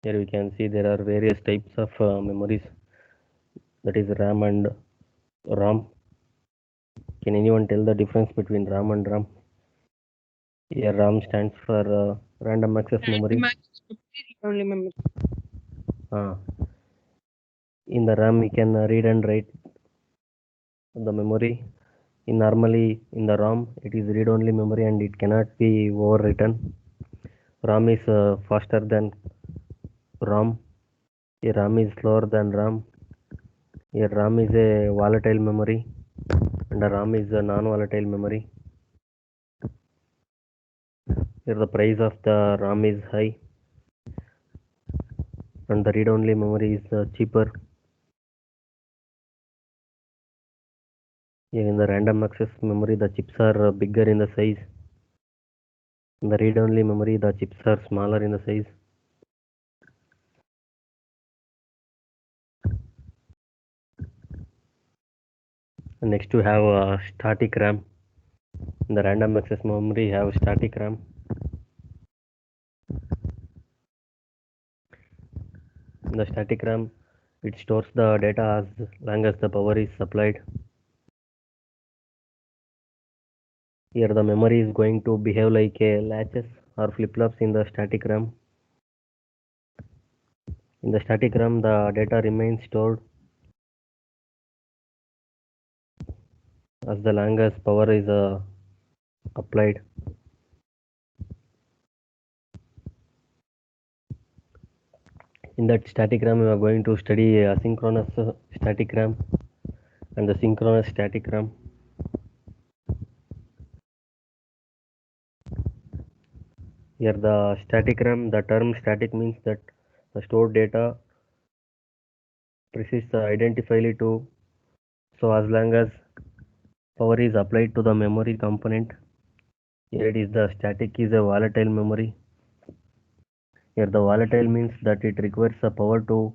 Here we can see there are various types of memories, that is RAM and ROM. Can anyone tell the difference between RAM and ROM? Here RAM stands for random access memory. Only memory. Uh, in the RAM we can read and write the memory. Normally in the ROM it is read only memory and it cannot be overwritten. RAM is faster than ROM. A RAM is slower than RAM. A RAM is a volatile memory and a RAM is a non-volatile memory. Here the price of the RAM is high and the read-only memory is cheaper. Here in the random access memory the chips are bigger in the size. In the read-only memory the chips are smaller in the size. And next we have static RAM. In the random access memory have static RAM. In the static RAM it stores the data as long as the power is supplied. Here the memory is going to behave like a latches or flip-flops in the static RAM. In the static RAM the data remains stored as long as power is applied. In that static RAM we are going to study asynchronous static RAM and the synchronous static RAM. Here the static RAM, the term static means that the stored data persists identically to, so as long as power is applied to the memory component. Here it is the static is a volatile memory. Here the volatile means that it requires the power to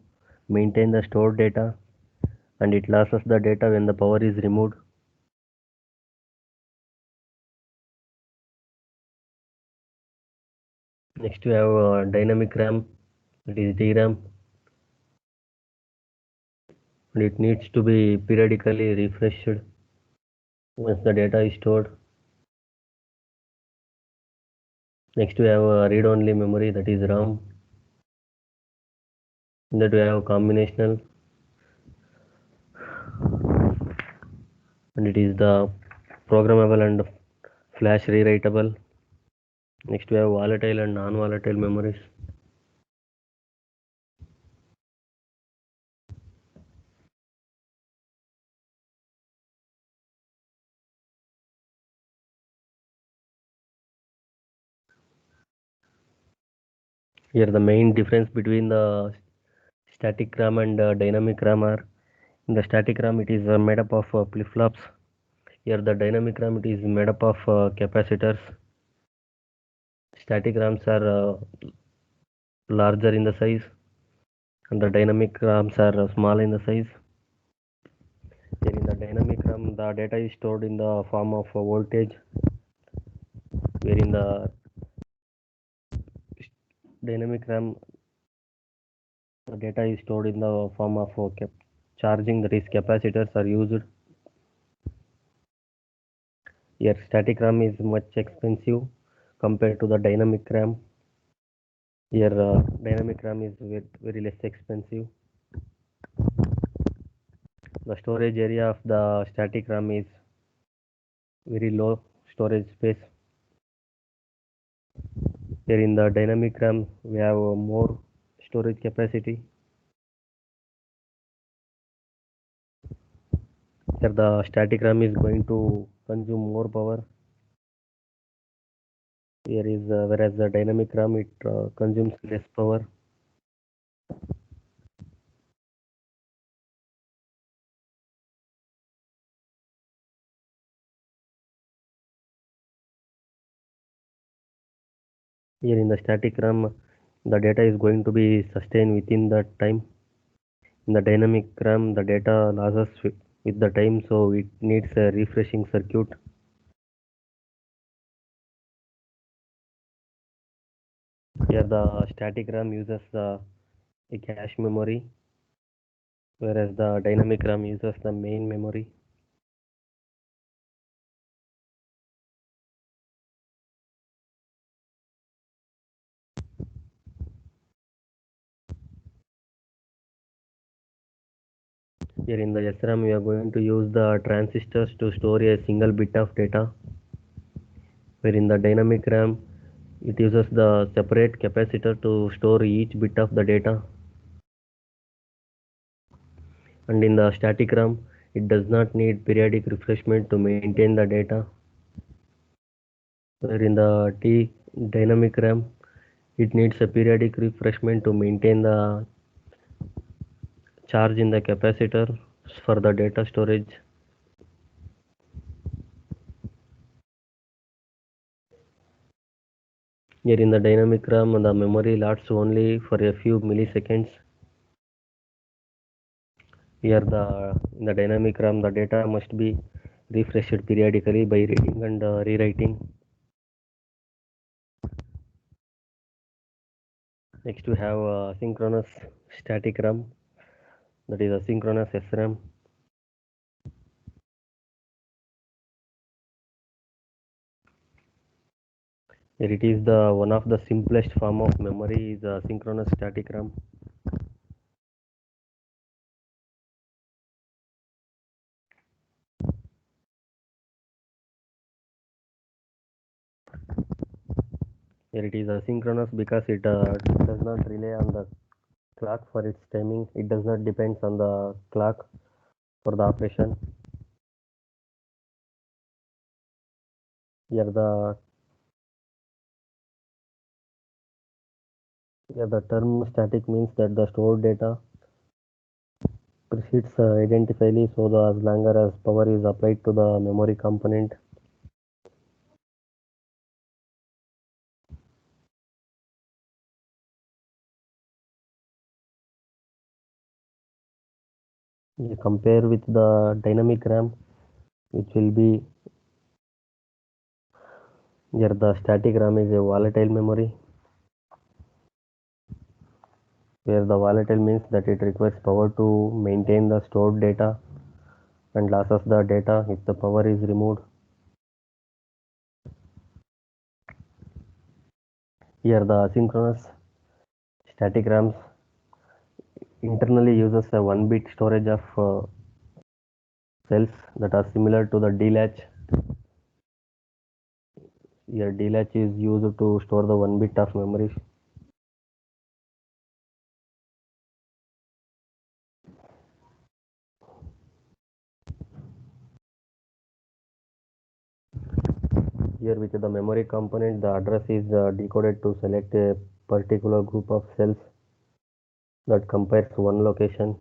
maintain the stored data and it loses the data when the power is removed. Next we have dynamic RAM, it is DRAM, and it needs to be periodically refreshed once the data is stored. Next we have read-only memory, that is RAM. That we have combinational, and it is the programmable and flash rewritable. Next we have volatile and non-volatile memories. Here the main difference between the static RAM and dynamic RAM are, in the static RAM it is made up of flip-flops. Here the dynamic RAM it is made up of capacitors. Static RAMs are larger in the size and the dynamic RAMs are small in the size. Here in the dynamic RAM the data is stored in the form of voltage, where in the dynamic RAM the data is stored in the form of charging, that is capacitors are used. Here static RAM is much expensive compared to the dynamic RAM. Here dynamic RAM is very less expensive. The storage area of the static RAM is very low storage space. Here in the dynamic RAM we have more storage capacity. Here the static RAM is going to consume more power. Here is whereas the dynamic RAM it consumes less power. Here in the static RAM the data is going to be sustained within that time. In the dynamic RAM the data loses with the time, so it needs a refreshing circuit. Here the static RAM uses the a cache memory, whereas the dynamic RAM uses the main memory. Here in the SRAM, we are going to use the transistors to store a single bit of data, where in the dynamic RAM, it uses the separate capacitor to store each bit of the data. And in the static RAM, it does not need periodic refreshment to maintain the data. Where in the T dynamic RAM, it needs a periodic refreshment to maintain the charge in the capacitor for the data storage. Here in the dynamic RAM, the memory lasts only for a few milliseconds. Here in the dynamic RAM, the data must be refreshed periodically by reading and rewriting. Next we have synchronous static RAM, that is asynchronous SRAM. Here it is the one of the simplest form of memory is synchronous static RAM. Here it is asynchronous because it does not rely on the clock for its timing. It does not depend on the clock for the operation. Here the term static means that the stored data proceeds identically so as long as power is applied to the memory component. You compare with the dynamic RAM, which will be here the static RAM is a volatile memory, where the volatile means that it requires power to maintain the stored data and losses the data if the power is removed. Here the asynchronous static RAMs internally uses a 1-bit storage of cells that are similar to the D-latch. Here D-latch is used to store the 1 bit of memory. Here with the memory component, the address is decoded to select a particular group of cells that compares one location.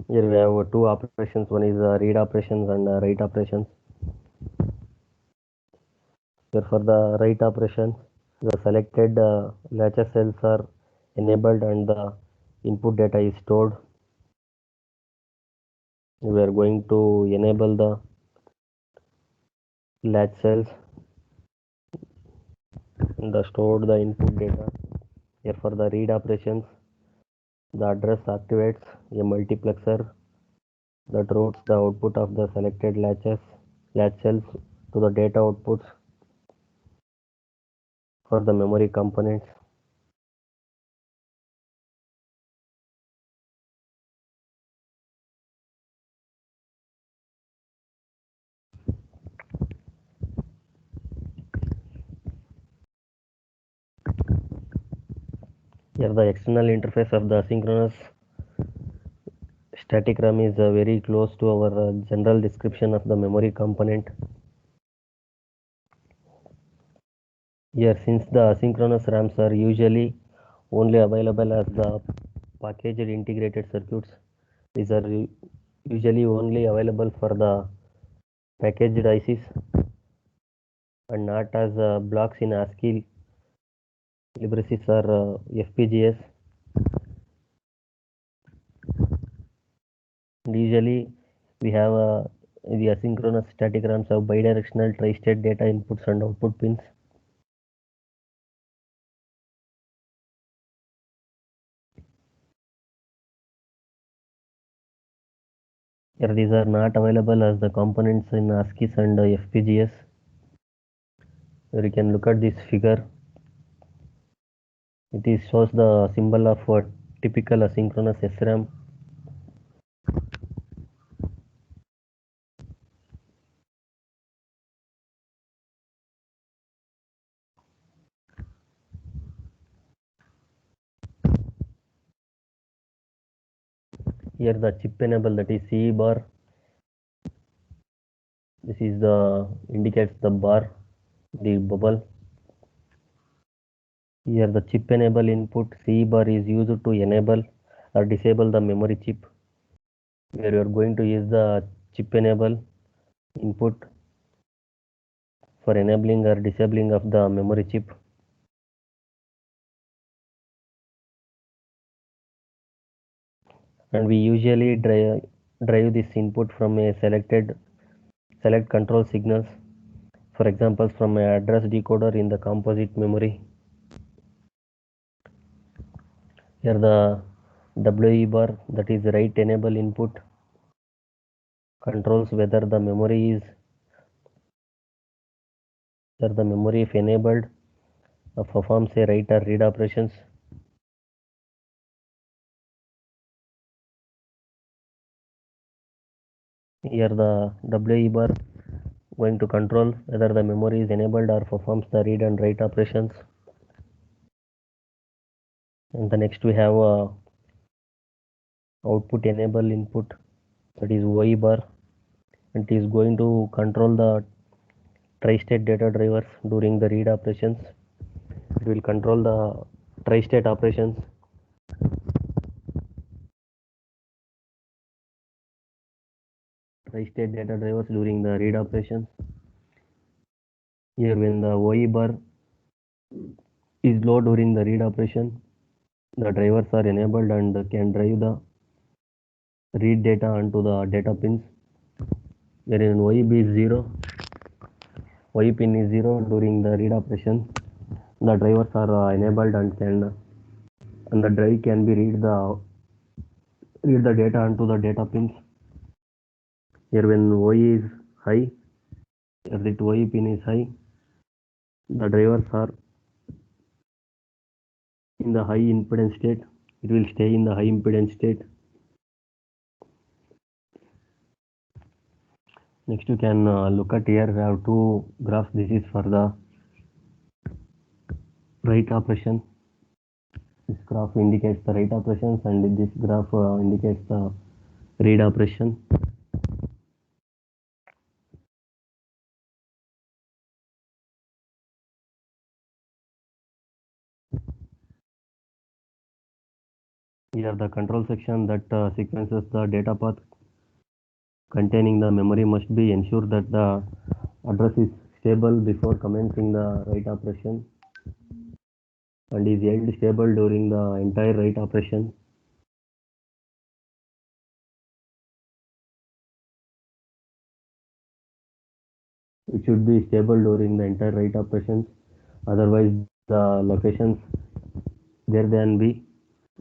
Here we have two operations. One is read operations and write operations. Here for the write operation, the selected latches cells are enabled and the input data is stored. We are going to enable the latch cells and stored the input data. Here for the read operations, the address activates a multiplexer that routes the output of the selected latch cells to the data outputs for the memory components. Here the external interface of the asynchronous static RAM is very close to our general description of the memory component. Here, since the asynchronous RAMs are usually only available as the packaged integrated circuits, these are usually only available for the packaged ICs and not as blocks in ASCII librecies or FPGAs. And usually, we have the asynchronous static RAMs have bidirectional tri-state data inputs and output pins. Here these are not available as the components in ASCII and FPGAs. Here you can look at this figure. It is shows the symbol of a typical asynchronous SRAM. Here the chip enable, that is CE bar. This is the indicates the bar, the bubble. Here the chip enable input CE bar is used to enable or disable the memory chip. Where you are going to use the chip enable input for enabling or disabling of the memory chip. And we usually drive this input from a select control signals, for example from an address decoder in the composite memory. Here the WE bar, that is write enable input, controls whether the memory if enabled performs a write or read operations. Here the WE bar going to control whether the memory is enabled or performs the read and write operations. And the next we have output enable input, that is OE bar. It is going to control the tri-state data drivers during the read operations. It will control the tri-state operations. Tri-state data drivers during the read operations. Here when the OE bar is low during the read operation, the drivers are enabled and can drive the read data onto the data pins. Wherein OEB is 0, OE pin is 0 during the read operation, the drivers are enabled and the drive can be read the data onto the data pins. Here when OE is high, if the OE pin is high, the drivers are in the high impedance state. It will stay in the high impedance state. Next you can look at here. We have two graphs. This is for the write operation. This graph indicates the write operations and this graph indicates the read operation. Here the control section that sequences the data path containing the memory must be ensure that the address is stable before commencing the write operation and is held stable during the entire write operation. It should be stable during the entire write operations, otherwise the locations there can be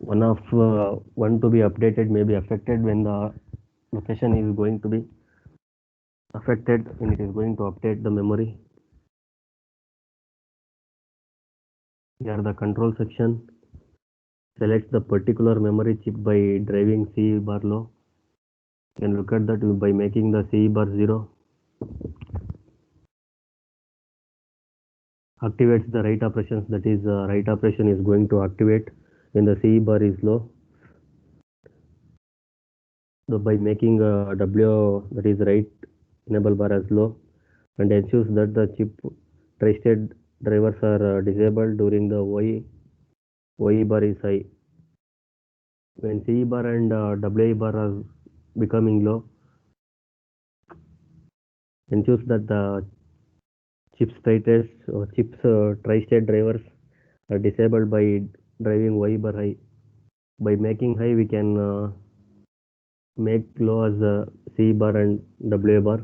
one to be updated may be affected when the location is going to be affected when it is going to update the memory. Here the control section selects the particular memory chip by driving CE bar low. You can look at that by making the CE bar 0. Activates the write operations, that is write operation is going to activate when the CE bar is low. So by making W, that is write enable bar as low, and ensures that the chip tri-state drivers are disabled during the OE bar is high. When CE bar and WE bar are becoming low, ensures that the chips tri-state drivers are disabled by driving OE bar high. By making high, we can make low as CE bar and WE bar.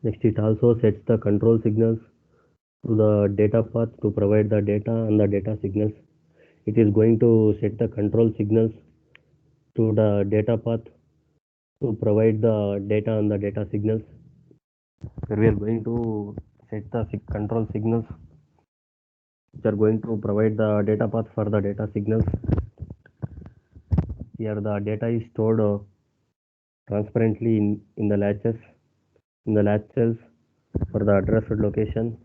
Next, it also sets the control signals to the data path to provide the data and the data signals. it is going to set the control signals to the data path to provide the data on the data signals. Where we are going to set the control signals which are going to provide the data path for the data signals. Here the data is stored transparently in the latches, in the latch cells for the addressed location.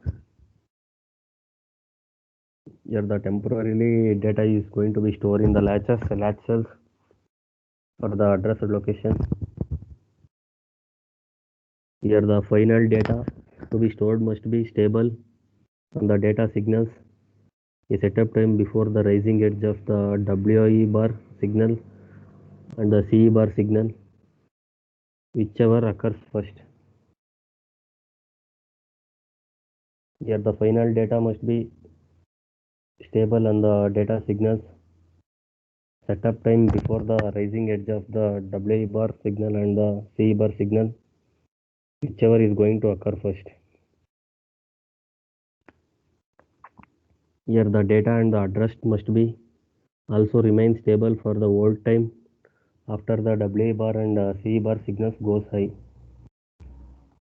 Here the temporarily data is going to be stored in the latch cells for the addressed location. Here the final data to be stored must be stable on the data signals. A setup time before the rising edge of the WI bar signal and the CE bar signal, whichever occurs first. Here the final data must be stable on the data signals. Setup time before the rising edge of the WI bar signal and the CE bar signal, whichever is going to occur first. Here the data and the address must be also remain stable for the hold time after the WI bar and CE bar signals goes high.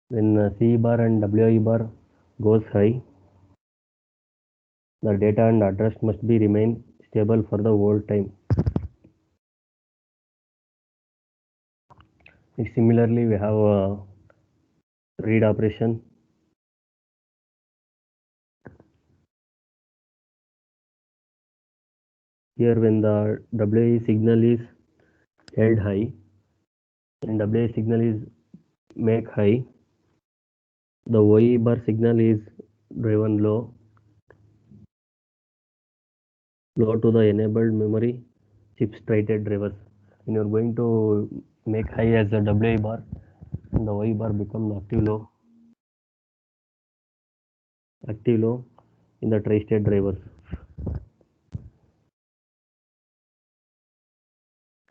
When CE bar and WI bar goes high, the data and address must be remain stable for the hold time. Similarly, we have a read operation. Here when the WI signal is held high and WI signal is make high, the OE bar signal is driven low to the enabled memory chip straighted drivers. When you are going to make high as the WI bar, and the OE bar becomes active low in the tri-state drivers.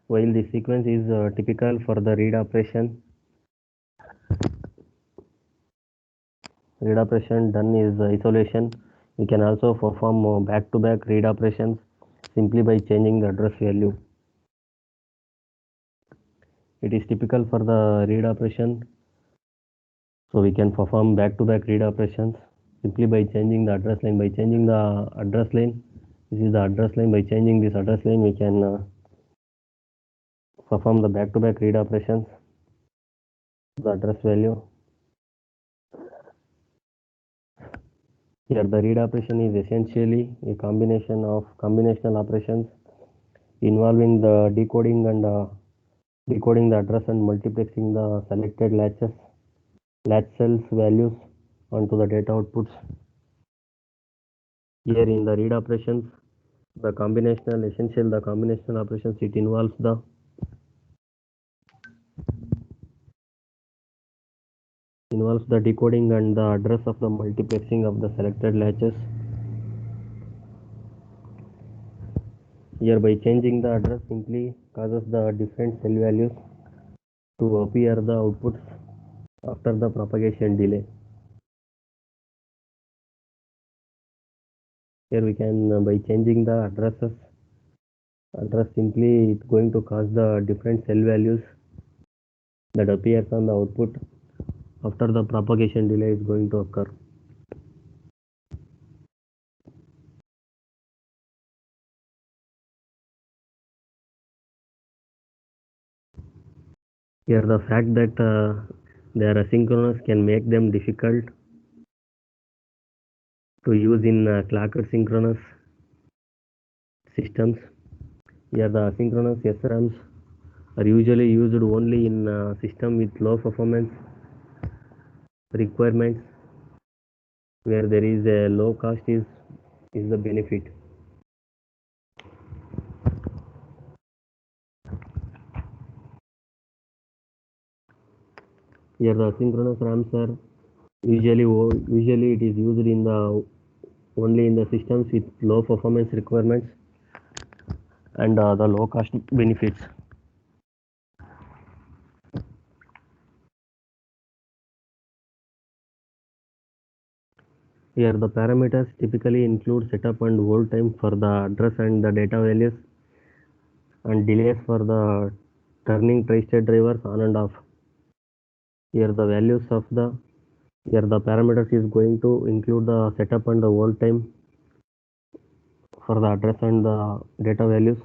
While this sequence is typical for the read operation done is isolation. We can also perform back-to-back read operations simply by changing the address value. It is typical for the read operation, so we can perform back-to-back read operations simply by changing the address line. By changing the address line, this is the address line. By changing this address line, we can perform the back-to-back read operations. The address value. Here the read operation is essentially a combination of combinational operations involving the decoding the address and multiplexing the selected latch cells values onto the data outputs. Here in the read operations, the combinational operations, it involves the decoding and the address of the multiplexing of the selected latches. Here by changing the address simply causes the different cell values to appear the outputs after the propagation delay. Here we can by changing the address simply it's going to cause the different cell values that appears on the output after the propagation delay is going to occur. Here the fact that they are asynchronous can make them difficult to use in clocked synchronous systems. Here the asynchronous SRAMs are usually used only in system with low performance requirements where there is a low cost is the benefit. Here the asynchronous RAMs are usually it is used in the only in the systems with low performance requirements and the low cost benefits. Here the parameters typically include setup and hold time for the address and the data values, and delays for the turning tri-state drivers on and off. Here the values of the here the parameters is going to include the setup and the hold time for the address and the data values,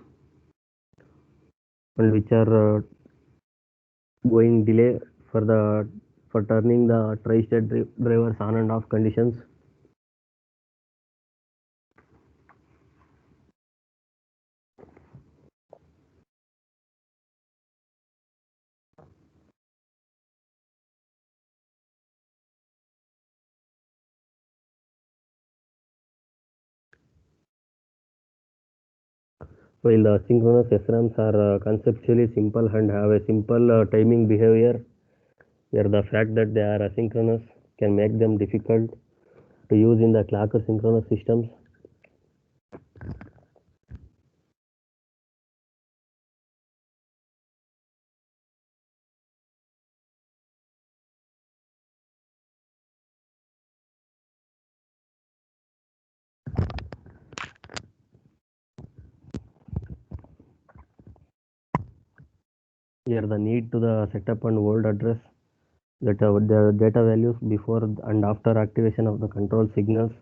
and which are going delay for turning the tri-state drivers on and off conditions. While the synchronous SRAMs are conceptually simple and have a simple timing behavior, where the fact that they are asynchronous can make them difficult to use in the clock synchronous systems. Here the need to the setup and hold address that the data values before and after activation of the control signals,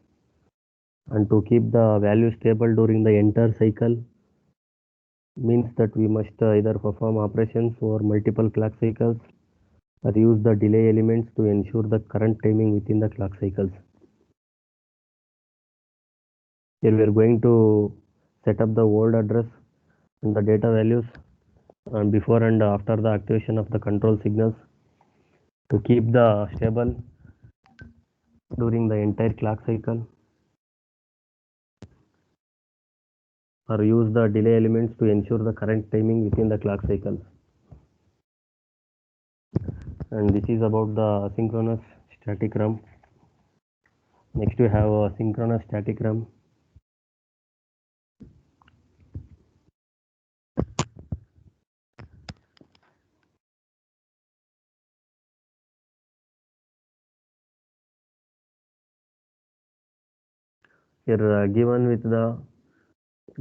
and to keep the value stable during the entire cycle means that we must either perform operations over multiple clock cycles or use the delay elements to ensure the current timing within the clock cycles. Here we are going to set up the hold address and the data values before and after the activation of the control signals to keep the stable during the entire clock cycle, or use the delay elements to ensure the current timing within the clock cycle. And this is about the synchronous static RAM. Next we have a synchronous static RAM. Here given with the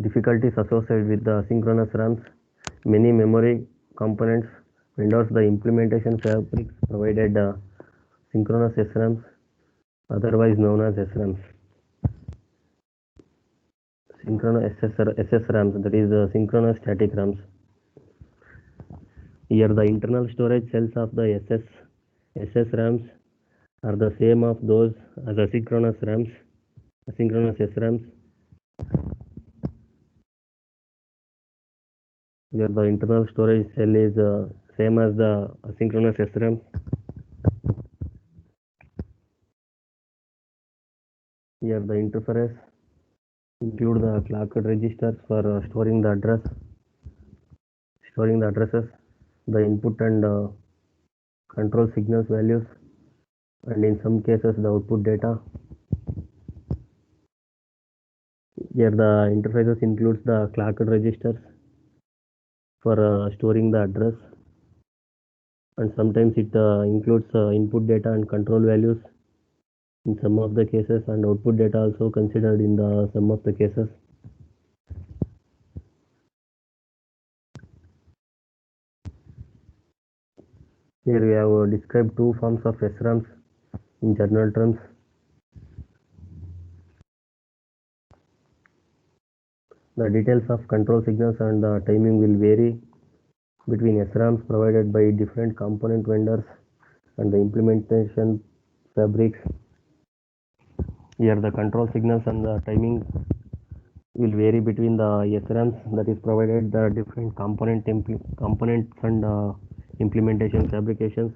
difficulties associated with the synchronous RAMs, many memory components vendors the implementation fabrics provided synchronous SRAMs, otherwise known as SRAMs. Synchronous SSRAMs, that is the synchronous static RAMs. Here the internal storage cells of the SSRAMs are the same of those as asynchronous SRAMs. Here the internal storage cell is same as the asynchronous SRAM. Here the interface include the clocked registers for storing the addresses, the input and control signals values, and in some cases the output data. Here the interfaces includes the clocked registers for storing the address, and sometimes it includes input data and control values in some of the cases, and output data also considered in the some of the cases. Here we have described two forms of SRAMs in general terms. The details of control signals and the timing will vary between SRAMs provided by different component vendors and the implementation fabrics. Here the control signals and the timing will vary between the SRAMs that is provided the different components and implementation fabrications.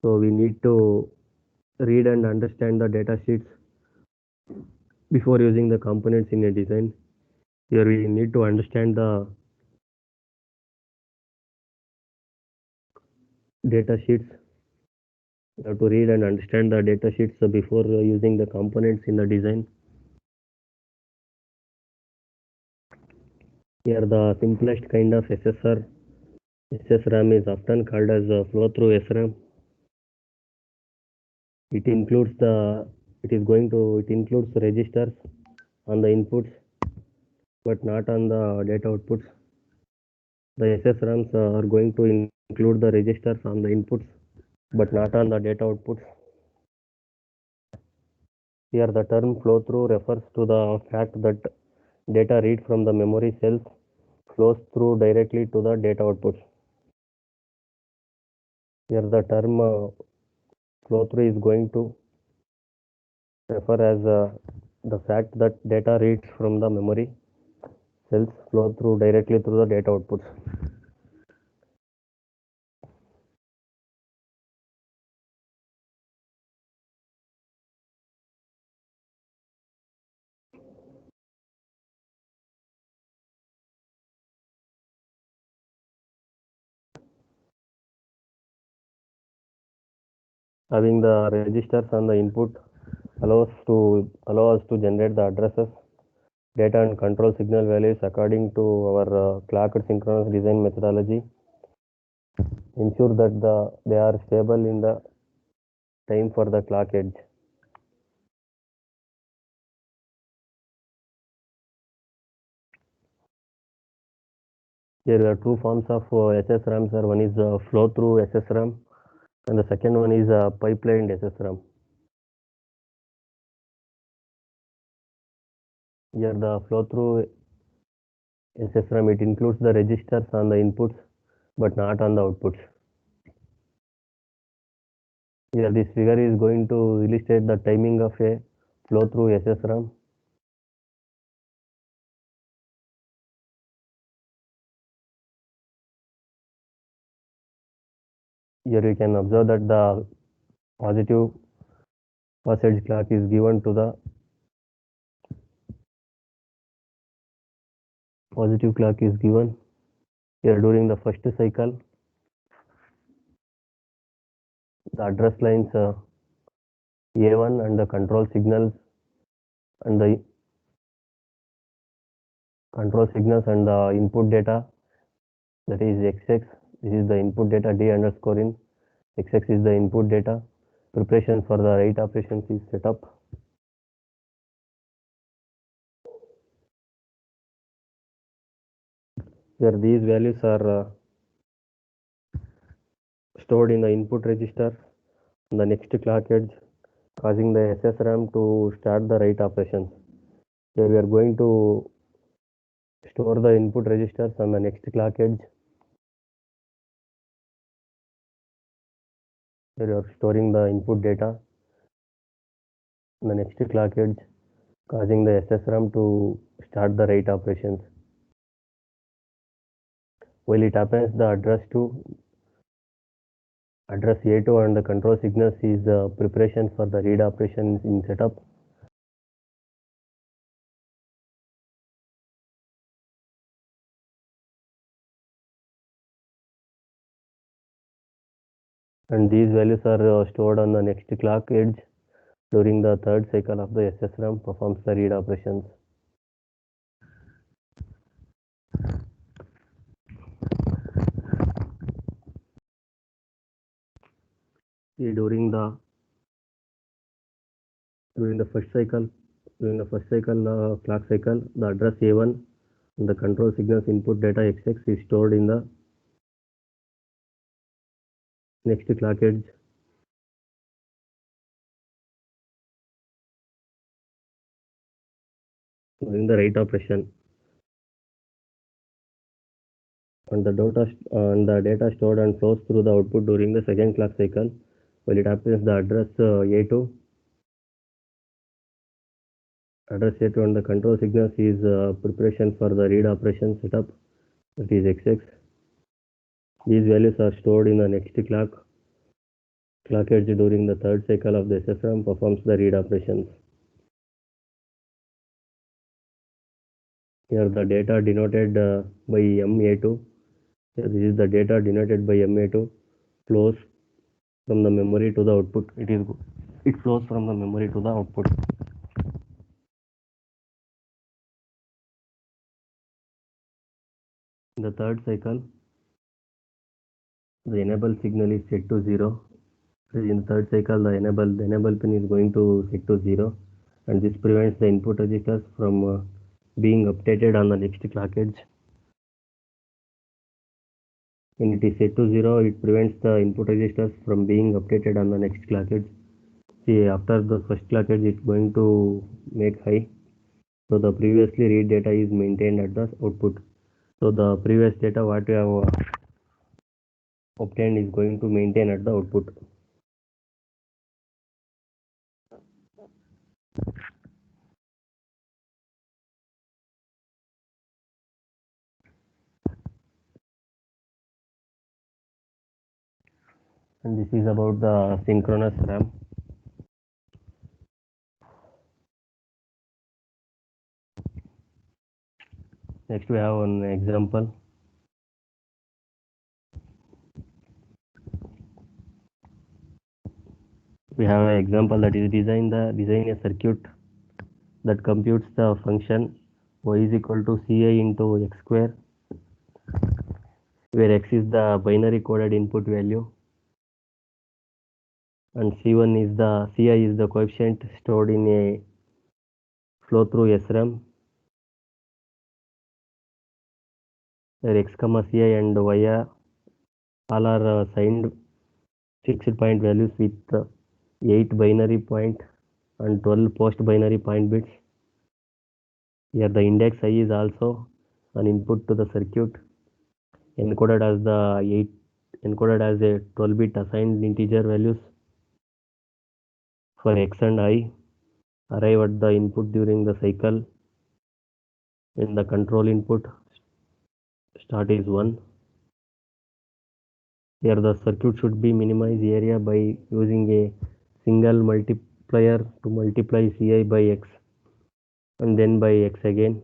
So we need to read and understand the data sheets before using the components in a design. Here we need to understand the data sheets. We have to read and understand the data sheets before using the components in the design. Here the simplest kind of SSRAM is often called as a flow-through SRAM. It includes registers on the inputs, but not on the data outputs. The SSRAMs are going to include the registers on the inputs, but not on the data outputs. Here the term flow through refers to the fact that data read from the memory cells flows through directly to the data outputs. Here the term flow through is going to refer as the fact that data reads from the memory cells flow through directly through the data outputs. Having the registers on the input allow us to generate the addresses, data and control signal values according to our clocked synchronous design methodology. Ensure that they are stable in the time for the clock edge. There are two forms of SSRAM, sir. One is flow through SSRAM and the second one is pipelined SSRAM. Here the flow through SSRAM, it includes the registers on the inputs but not on the outputs. Here this figure is going to illustrate the timing of a flow through SSRAM. Here you can observe that the positive passage clock is given to the positive clock is given here during the first cycle. The address lines A1 and the control signals and the input data, that is XX. This is the input data D underscore in. XX is the input data. Preparation for the write operations is set up. Here these values are stored in the input register on the next clock edge, causing the SSRAM to start the write operations. Here we are going to store the input registers on the next clock edge. Here you are storing the input data on the next clock edge, causing the SSRAM to start the write operations. While it happens, the address A2 and the control signals is preparation for the read operations in setup. And these values are stored on the next clock edge during the third cycle of the SSRAM performs the read operations. During the first cycle, clock cycle, the address A1 and the control signals input data XX is stored in the next clock edge. During the write operation, and the data stored and flows through the output during the second clock cycle. While it happens, the address A2 and the control signals is preparation for the read operation setup, that is XX. These values are stored in the next clock edge during the third cycle of the SSRAM performs the read operations. Here the data denoted by MA2. Here this is the data denoted by MA2 flows from the memory to the output. It flows from the memory to the output. In the third cycle, the enable signal is set to 0 In the third cycle, the enable pin is going to set to 0, and this prevents the input registers from being updated on the next clock edge. When it is set to 0, it prevents the input registers from being updated on the next clock edge. See, after the first clock edge, it's going to make high. So the previously read data is maintained at the output. So the previous data what we have obtained is going to maintain at the output. And this is about the synchronous RAM. Next we have an example. We have an example that is design a circuit that computes the function y is equal to ci into x square, where x is the binary coded input value and ci is the coefficient stored in a flow through SRAM, where x comma ci and y all are assigned fixed point values with 8 binary point and 12 post binary point bits. Here the index I is also an input to the circuit, encoded as a 12-bit assigned integer values for x and I arrive at the input during the cycle when the control input start is 1. Here the circuit should be minimize area by using a single multiplier to multiply ci by x and then by x again.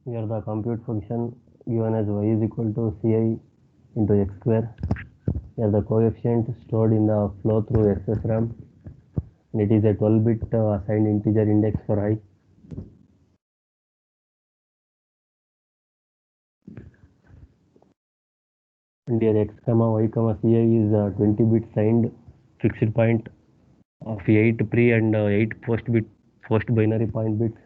Here the compute function given as y is equal to ci into x square. Here the coefficient stored in the flow through SSRAM, and it is a 12-bit assigned integer index for I. And here x comma y comma ci is 20-bit signed fixed point of 8 pre and 8 post binary point bits.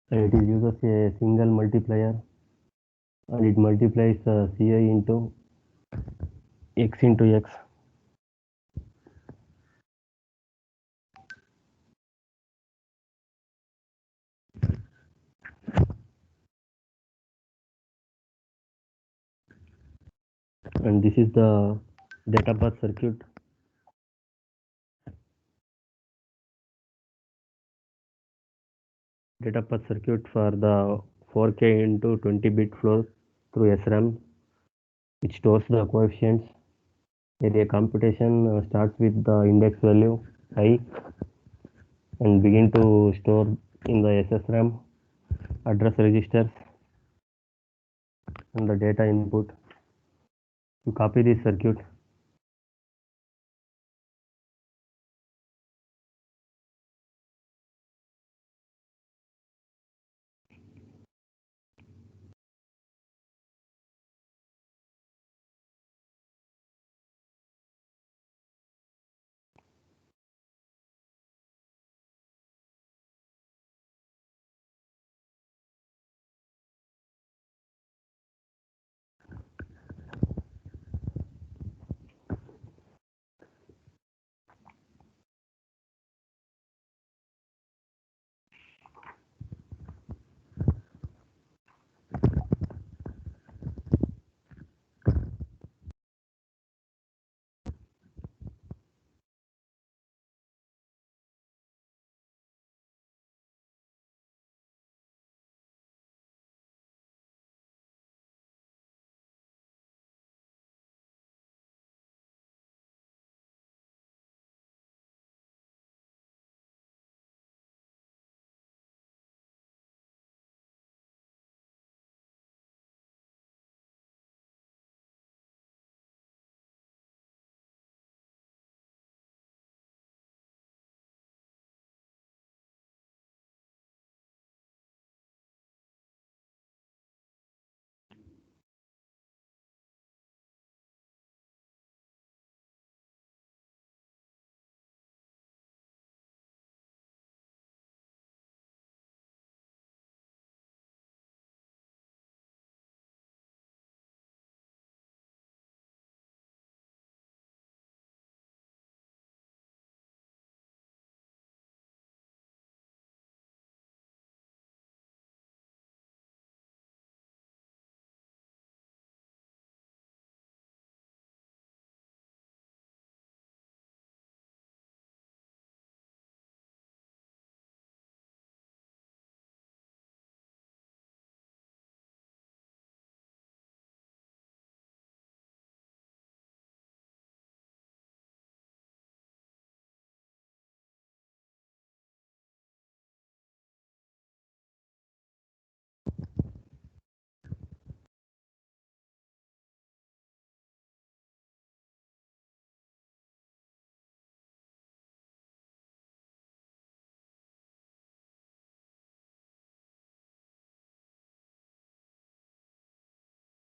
And it is uses a single multiplier, and it multiplies ci into x into x. And this is the data path circuit. Data path circuit for the 4K into 20-bit flow through SRAM, which stores the coefficients. Area computation starts with the index value I and begin to store in the SSRAM address registers and the data input. To copy this circuit,